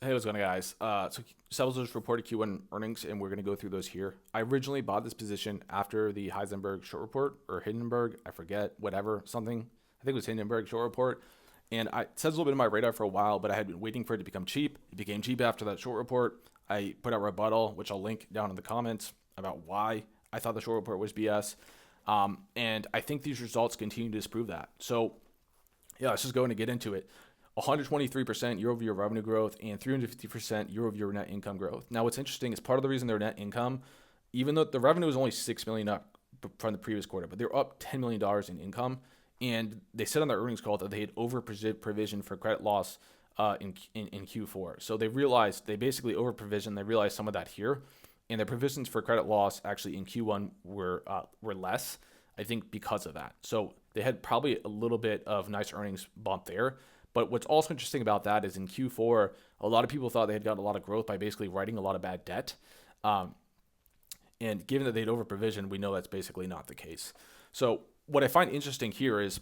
Hey, what's going on, guys? So Sezzle just reported Q1 earnings, and we're going to go through those here. I originally bought this position after the Heisenberg short report, or Hindenburg, I forget, whatever, something. I think it was Hindenburg short report. And Sezzle been on my radar for a while, but I had been waiting for it to become cheap. It became cheap after that short report. I put out Rebuttal, which I'll link down in the comments, about why I thought the short report was BS. And I think these results continue to disprove that. So yeah, let's just go in and get into it. 123% year-over-year revenue growth and 350% year-over-year net income growth. Now, what's interesting is part of the reason their net income, even though the revenue is only $6 million up from the previous quarter, but they're up $10 million in income. And they said on their earnings call that they had over-provisioned for credit loss in Q4. So they basically over-provisioned. They realized some of that here. And their provisions for credit loss actually in Q1 were less, I think, because of that. So they had probably a little bit of nice earnings bump there. But what's also interesting about that is in Q4, a lot of people thought they had gotten a lot of growth by basically writing a lot of bad debt. And given that they'd over-provisioned, we know that's basically not the case. So what I find interesting here is,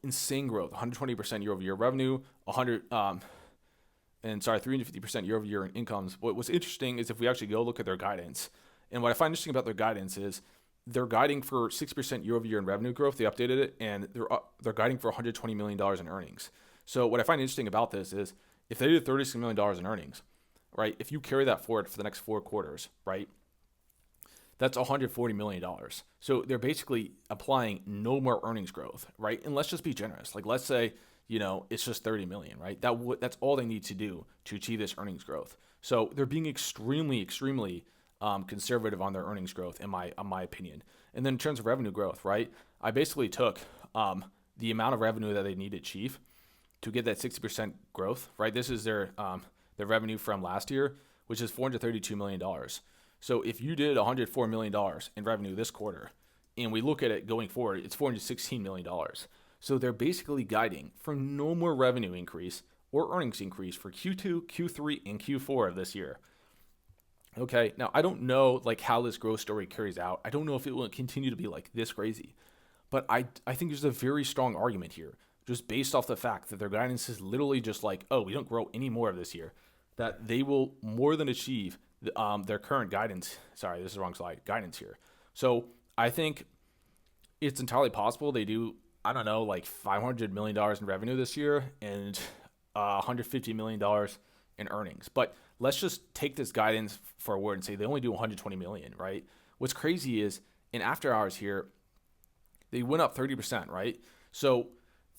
insane growth, 120% year-over-year revenue, 350% year-over-year in incomes. What's interesting is if we actually go look at their guidance, and what I find interesting about their guidance is they're guiding for 6% year-over-year in revenue growth. They updated it, and they're guiding for $120 million in earnings. So what I find interesting about this is if they did $36 million in earnings, right? If you carry that forward for the next 4 quarters, right? That's $140 million. So they're basically applying no more earnings growth, right? And let's just be generous. Like, let's say, it's just 30 million, right? That's all they need to do to achieve this earnings growth. So they're being extremely, extremely conservative on their earnings growth, in my opinion. And then in terms of revenue growth, right? I basically took the amount of revenue that they need to achieve to get that 60% growth, right? This is their revenue from last year, which is $432 million. So if you did $104 million in revenue this quarter, and we look at it going forward, it's $416 million. So they're basically guiding for no more revenue increase or earnings increase for Q2, Q3, and Q4 of this year. Okay, now I don't know how this growth story carries out. I don't know if it will continue to be like this crazy, but I think there's a very strong argument here, just based off the fact that their guidance is literally just we don't grow any more of this year, that they will more than achieve their current guidance. Sorry, this is the wrong slide. Guidance here. So I think it's entirely possible they do, I don't know, $500 million in revenue this year and $150 million in earnings. But let's just take this guidance for a word and say they only do $120 million, right? What's crazy is in after hours here, they went up 30%, right? So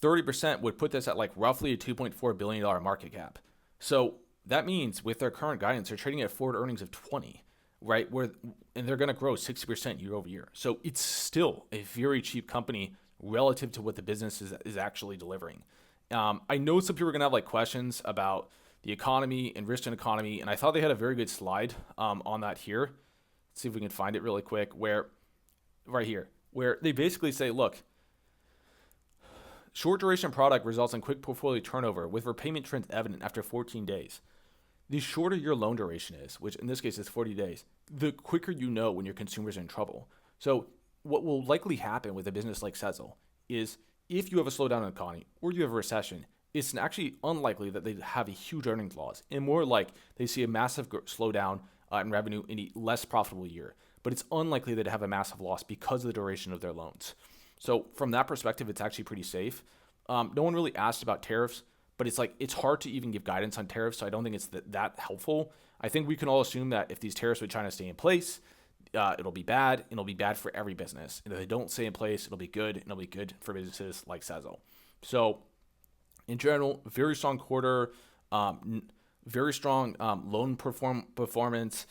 30% would put this at roughly a $2.4 billion market cap. So that means with their current guidance, they're trading at forward earnings of 20, right? And they're going to grow 60% year over year. So it's still a very cheap company relative to what the business is actually delivering. I know some people are going to have questions about the economy and risk in economy, and I thought they had a very good slide on that here. Let's see if we can find it really quick, where they basically say, look, short duration product results in quick portfolio turnover with repayment trends evident after 14 days. The shorter your loan duration is, which in this case is 40 days, the quicker you know when your consumers are in trouble. So what will likely happen with a business like Sezzle is if you have a slowdown in the economy or you have a recession, it's actually unlikely that they have a huge earnings loss, and more like they see a massive slowdown in revenue in a less profitable year. But it's unlikely that they have a massive loss because of the duration of their loans. So from that perspective, it's actually pretty safe. No one really asked about tariffs, but it's hard to even give guidance on tariffs, so I don't think it's that helpful. I think we can all assume that if these tariffs with China stay in place, it'll be bad, and it'll be bad for every business. And if they don't stay in place, it'll be good, and it'll be good for businesses like Sezzle. So in general, very strong quarter, very strong loan performance,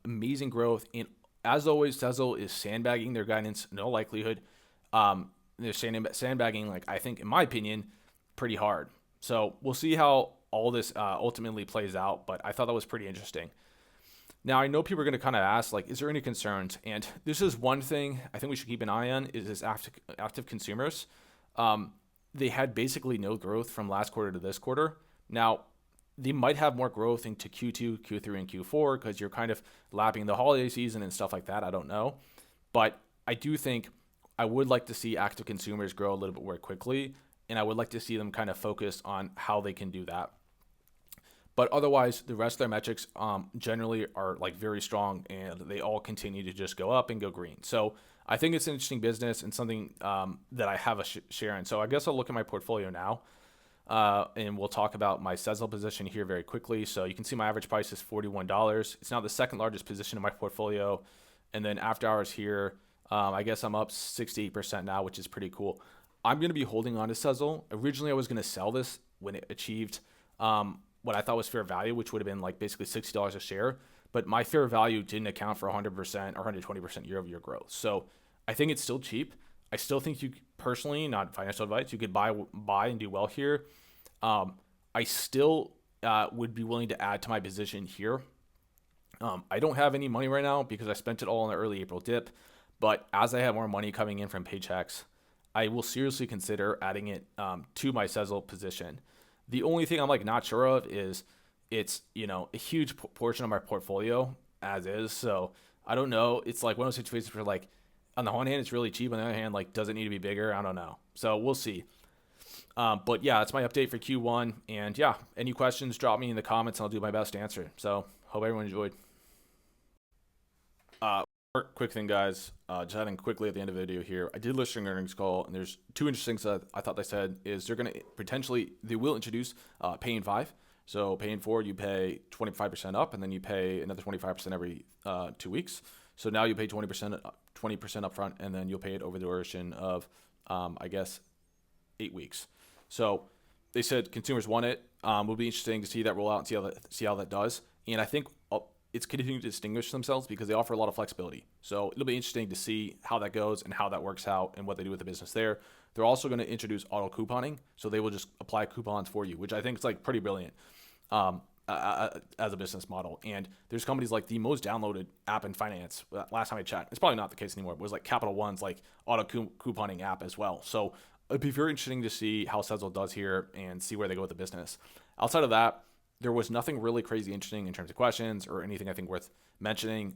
amazing growth. And as always, Sezzle is sandbagging their guidance, no likelihood. They're sandbagging, I think, in my opinion, pretty hard. So we'll see how all this ultimately plays out, but I thought that was pretty interesting. Now, I know people are going to kind of ask, is there any concerns? And this is one thing I think we should keep an eye on is this active consumers. They had basically no growth from last quarter to this quarter. Now, they might have more growth into Q2, Q3, and Q4 because you're kind of lapping the holiday season and stuff like that. I don't know. But I do think I would like to see active consumers grow a little bit more quickly, and I would like to see them kind of focus on how they can do that. But otherwise, the rest of their metrics generally are like very strong, and they all continue to just go up and go green. So I think it's an interesting business and something that I have a share in. So I guess I'll look at my portfolio now, and we'll talk about my Sezzle position here very quickly. So you can see my average price is $41. It's now the second largest position in my portfolio. And then after hours here, I guess I'm up 68% now, which is pretty cool. I'm going to be holding on to Sezzle. Originally, I was going to sell this when it achieved what I thought was fair value, which would have been like basically $60 a share. But my fair value didn't account for 100% or 120% year-over-year growth. So I think it's still cheap. I still think you personally, not financial advice, you could buy and do well here. I still would be willing to add to my position here. I don't have any money right now because I spent it all in the early April dip. But as I have more money coming in from paychecks, I will seriously consider adding it to my Sezzle position. The only thing I'm like not sure of is it's, a huge portion of my portfolio as is. So I don't know. It's like one of those situations where like on the one hand, it's really cheap. On the other hand, like, does it need to be bigger? I don't know. So we'll see. But yeah, that's my update for Q1. And yeah, any questions, drop me in the comments and I'll do my best to answer. So hope everyone enjoyed. Quick thing, guys. Just adding quickly at the end of the video here. I did listen to an earnings call, and there's two interesting things that I thought they said is they will introduce pay in 5. So pay in 4, you pay 25% up, and then you pay another 25% every 2 weeks. So now you pay 20% up front, and then you'll pay it over the duration of, 8 weeks. So they said consumers want it. Will be interesting to see that roll out and see how that does. And I think it's continuing to distinguish themselves because they offer a lot of flexibility. So it'll be interesting to see how that goes and how that works out and what they do with the business there. They're also going to introduce auto couponing. So they will just apply coupons for you, which I think is like pretty brilliant as a business model. And there's companies like the most downloaded app in finance. Last time I checked, it's probably not the case anymore. It was like Capital One's like auto couponing app as well. So it'd be very interesting to see how Sezzle does here and see where they go with the business. Outside of that, there was nothing really crazy interesting in terms of questions or anything I think worth mentioning.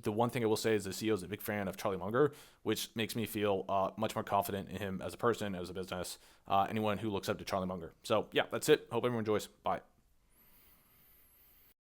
The one thing I will say is the CEO is a big fan of Charlie Munger, which makes me feel much more confident in him as a person, as a business, anyone who looks up to Charlie Munger. So yeah, that's it. Hope everyone enjoys. Bye.